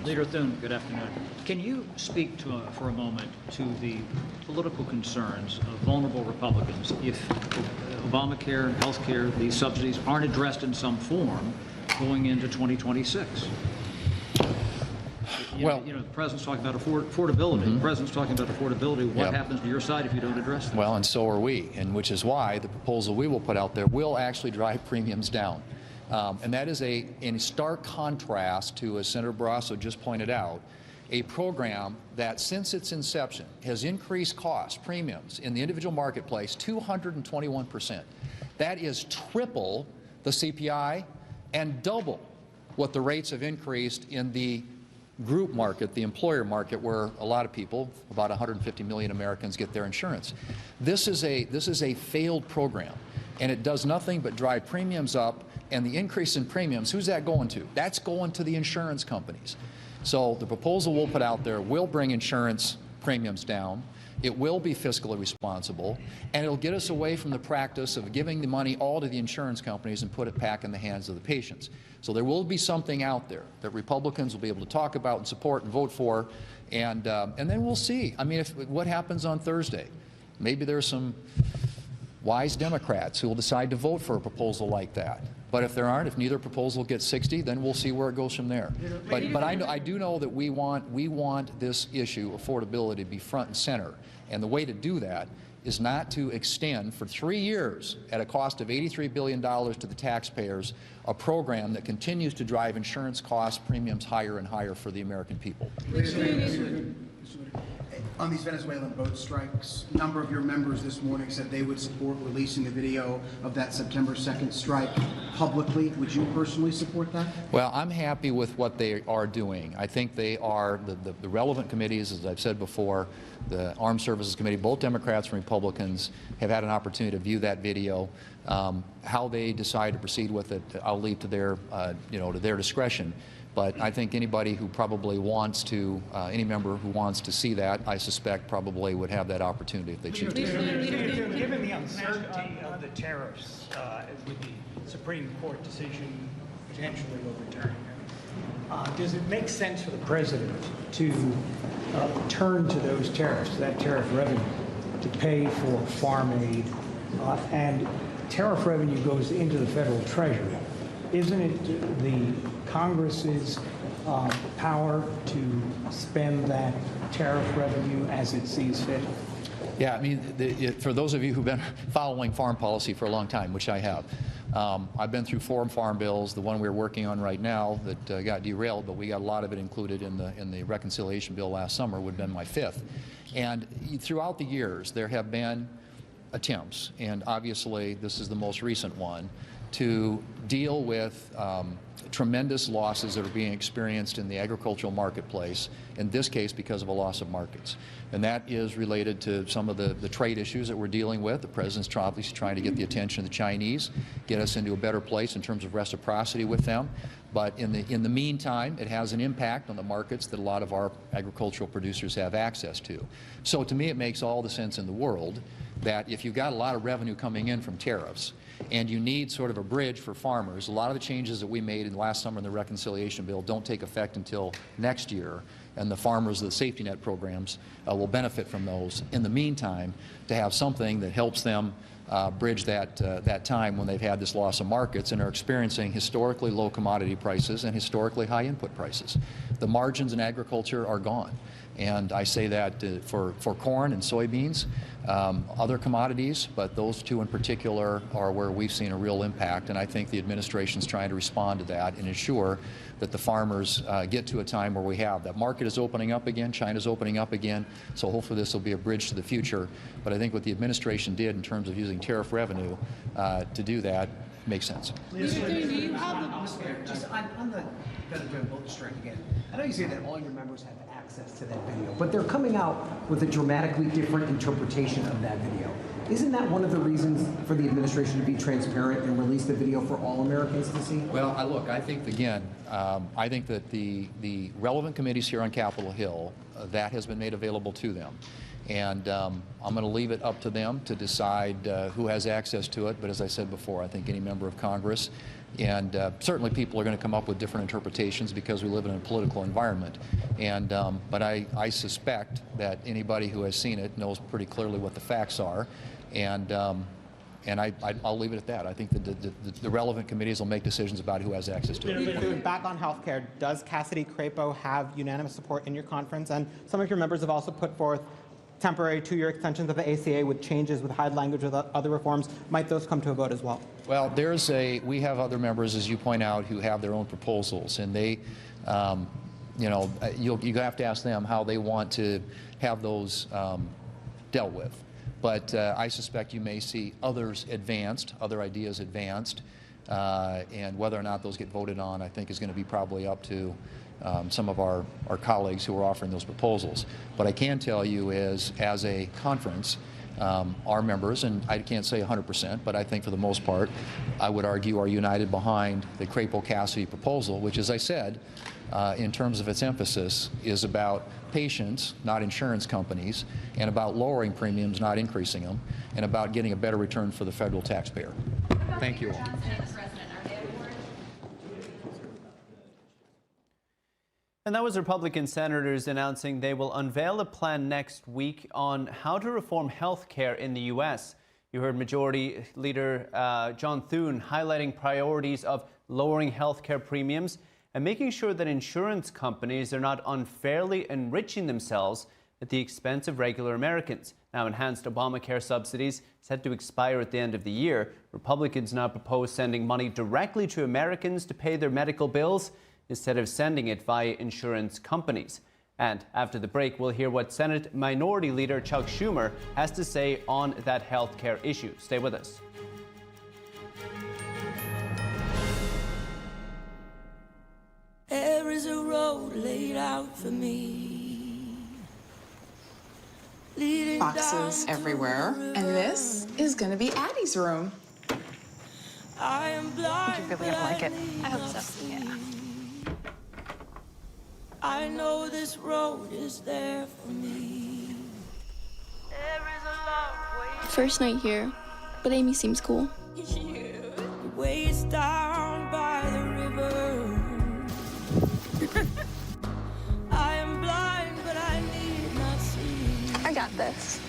Leader Thune, good afternoon. Can you speak to, for a moment to the political concerns of vulnerable Republicans if Obamacare and health care, these subsidies, aren't addressed in some form going into 2026? The president's talking about affordability. The president's talking about affordability. What happens to your side if you don't address that? Well, and so are we, and which is why the proposal we will put out there will actually drive premiums down. And that is in stark contrast to, as Senator Barrasso just pointed out, a program that since its inception has increased costs, premiums in the individual marketplace 221%. That is triple the CPI and double what the rates have increased in the group market, the employer market, where a lot of people, about 150 million Americans, get their insurance. This is a failed program, and it does nothing but drive premiums up. And the increase in premiums, who's that going to? That's going to the insurance companies. So the proposal we'll put out there will bring insurance premiums down. It will be fiscally responsible, and it'll get us away from the practice of giving the money all to the insurance companies and put it back in the hands of the patients. So there will be something out there that Republicans will be able to talk about and support and vote for, and then we'll see. I mean, what happens on Thursday? Maybe there's some wise Democrats who will decide to vote for a proposal like that. But if there aren't, if neither proposal gets 60, then we'll see where it goes from there. But I do know that we want this issue, affordability, to be front and center. And the way to do that is not to extend for 3 years at a cost of $83 billion to the taxpayers a program that continues to drive insurance costs, premiums higher and higher for the American people. On these Venezuelan boat strikes, a number of your members this morning said they would support releasing the video of that September 2nd strike. publicly. Would you personally support that? Well, I'm happy with what they are doing. I think they are, the relevant committees, as I've said before, the Armed Services Committee, both Democrats and Republicans have had an opportunity to view that video. How they decide to proceed with it, I'll leave to their, to their discretion. But I think anybody who probably wants to, any member who wants to see that, I suspect probably would have that opportunity if they choose to. Given the uncertainty of the tariffs with the Supreme Court decision potentially overturning them, does it make sense for the president to turn to those tariffs, that tariff revenue, to pay for farm aid? And tariff revenue goes into the federal treasury. Isn't it the Congress's power to spend that tariff revenue as it sees fit? Yeah, I mean, for those of you who've been following foreign policy for a long time, which I have, I've been through 4 farm bills. The one we're working on right now that got derailed, but we got a lot of it included in the reconciliation bill last summer, would have been my 5th. And throughout the years, there have been attempts, and obviously this is the most recent one, to deal with tremendous losses that are being experienced in the agricultural marketplace, in this case because of a loss of markets. And that is related to some of the trade issues that we're dealing with. The President's obviously trying to get the attention of the Chinese, get us into a better place in terms of reciprocity with them. But in the meantime, it has an impact on the markets that a lot of our agricultural producers have access to. So to me, it makes all the sense in the world that if you've got a lot of revenue coming in from tariffs, and you need sort of a bridge for farmers. A lot of the changes that we made in last summer in the reconciliation bill don't take effect until next year, and the farmers, the safety net programs, will benefit from those. In the meantime, to have something that helps them bridge that time when they've had this loss of markets and are experiencing historically low commodity prices and historically high input prices. The margins in agriculture are gone. And I say that for corn and soybeans, other commodities, but those two in particular are where we've seen a real impact. And I think the administration's trying to respond to that and ensure that the farmers get to a time where we have that market is opening up again, China's opening up again. So hopefully this will be a bridge to the future. But I think what the administration did in terms of using tariff revenue to do that makes sense. Just on the Venezuelan boat strike again, I know you say that all your members have access to that video, but they're coming out with a dramatically different interpretation of that video. Isn't that one of the reasons for the administration to be transparent and release the video for all Americans to see? Well, look, I think, again, I think that the relevant committees here on Capitol Hill, that has been made available to them. And I'm going to leave it up to them to decide who has access to it. But as I said before, I think any member of Congress, and certainly people are going to come up with different interpretations because we live in a political environment. And but I suspect that anybody who has seen it knows pretty clearly what the facts are. And I'll leave it at that. I think that the relevant committees will make decisions about who has access to it. Back on health care, does Cassidy Crapo have unanimous support in your conference? And some of your members have also put forth temporary 2-year extensions of the ACA with changes with hide language with other reforms. Might those come to a vote as well? Well, we have other members, as you point out, who have their own proposals, and they, you have to ask them how they want to have those dealt with. But I suspect you may see others advanced, other ideas advanced, and whether or not those get voted on, I think, is going to be probably up to some of our colleagues who are offering those proposals. What I can tell you is, as a conference, our members, and I can't say 100%, but I think for the most part, I would argue are united behind the Crapo-Cassidy proposal, which, as I said, in terms of its emphasis, is about patients, not insurance companies, and about lowering premiums, not increasing them, and about getting a better return for the federal taxpayer. Thank you all. And that was Republican senators announcing they will unveil a plan next week on how to reform health care in the U.S. You heard Majority Leader John Thune highlighting priorities of lowering health care premiums and making sure that insurance companies are not unfairly enriching themselves at the expense of regular Americans. Now, enhanced Obamacare subsidies set to expire at the end of the year. Republicans now propose sending money directly to Americans to pay their medical bills instead of sending it via insurance companies. And after the break, we'll hear what Senate Minority Leader Chuck Schumer has to say on that health care issue. Stay with us. laid out for me. Boxes everywhere. And this is gonna be Addie's room. I am blind, you're really gonna like it. I hope so, yeah. I know this road is there for me. There is a long way. First night here, but Amy seems cool. The way it's down by the river. I am blind, but I need not see. I got this.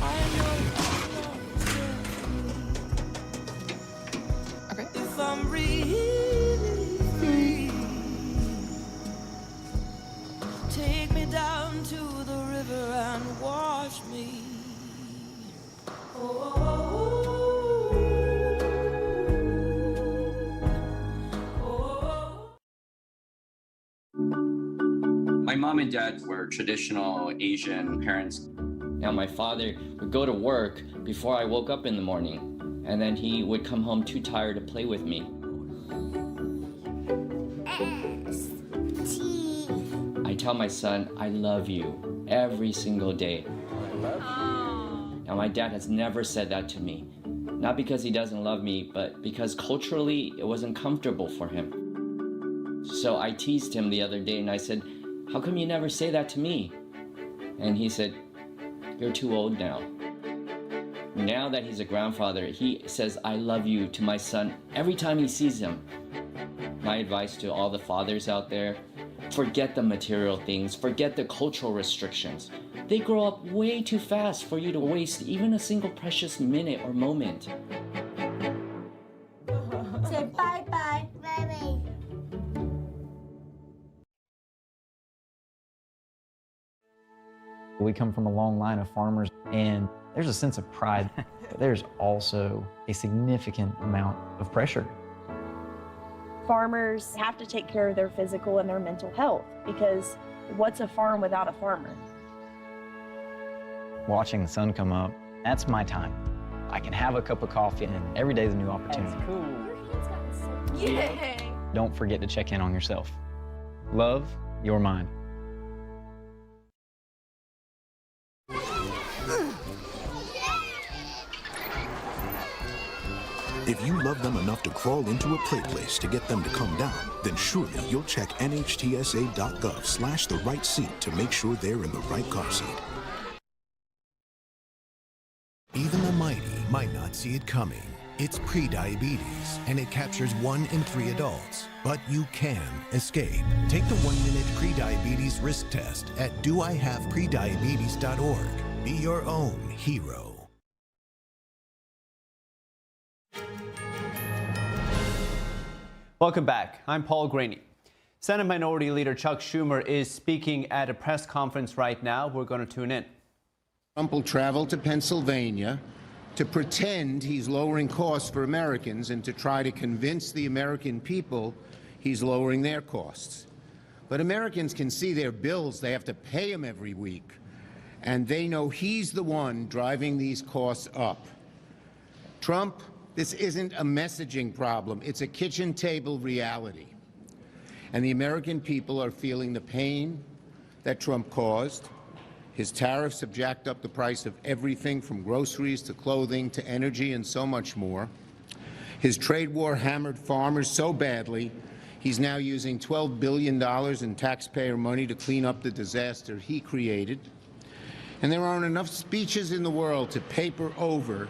I know this road is there for me. Okay. If I'm really free, take me down to the river and wash me. My mom and dad were traditional Asian parents. Now my father would go to work before I woke up in the morning, and then he would come home too tired to play with me. I tell my son, I love you every single day. Now my dad has never said that to me. Not because he doesn't love me, but because culturally it wasn't comfortable for him. So I teased him the other day and I said, how come you never say that to me? And he said, you're too old now. Now that he's a grandfather, he says, I love you to my son every time he sees him. My advice to all the fathers out there, forget the material things, forget the cultural restrictions. They grow up way too fast for you to waste even a single precious minute or moment. Say bye-bye. Bye-bye. We come from a long line of farmers, and there's a sense of pride, but there's also a significant amount of pressure. Farmers have to take care of their physical and their mental health, because what's a farm without a farmer? Watching the sun come up, that's my time. I can have a cup of coffee, and every day is a new opportunity. That's cool. Your hand's gotten so Yay! Don't forget to check in on yourself. Love your mind. If you love them enough to crawl into a play place to get them to come down, then surely you'll check nhtsa.gov/the right seat to make sure they're in the right car seat. Even the mighty might not see it coming. It's prediabetes, and it captures 1 in 3 adults. But you can escape. Take the 1-minute prediabetes risk test at doihaveprediabetes.org. Be your own hero. Welcome back. I'm Paul Graney. Senate Minority Leader Chuck Schumer is speaking at a press conference right now. We're going to tune in. Trump will travel to Pennsylvania to pretend he's lowering costs for Americans and to try to convince the American people he's lowering their costs. But Americans can see their bills. They have to pay them every week. And they know he's the one driving these costs up. Trump, this isn't a messaging problem. It's a kitchen table reality. And the American people are feeling the pain that Trump caused. His tariffs have jacked up the price of everything from groceries to clothing to energy and so much more. His trade war hammered farmers so badly, he's now using $12 billion in taxpayer money to clean up the disaster he created. And there aren't enough speeches in the world to paper over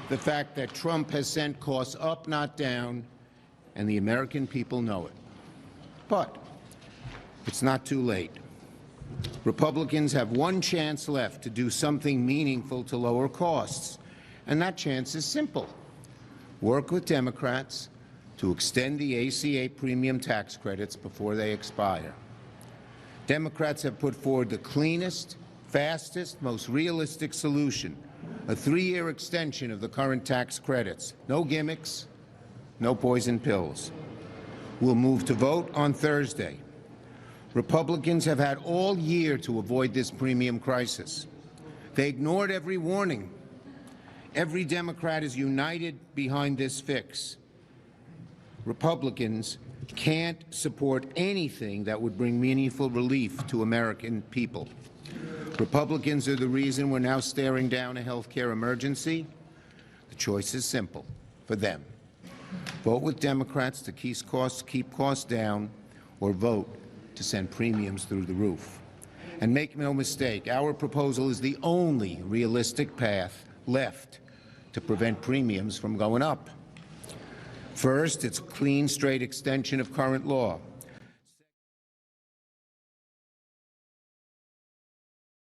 the fact that Trump has sent costs up, not down, and the American people know it. But it's not too late. Republicans have one chance left to do something meaningful to lower costs, and that chance is simple. Work with Democrats to extend the ACA premium tax credits before they expire. Democrats have put forward the cleanest, fastest, most realistic solution, a 3-year extension of the current tax credits. No gimmicks, no poison pills. We'll move to vote on Thursday. Republicans have had all year to avoid this premium crisis. They ignored every warning. Every Democrat is united behind this fix. Republicans can't support anything that would bring meaningful relief to American people. Republicans are the reason we're now staring down a health care emergency. The choice is simple for them. Vote with Democrats to keep costs down, or vote to send premiums through the roof. And make no mistake, our proposal is the only realistic path left to prevent premiums from going up. First, it's a clean, straight extension of current law.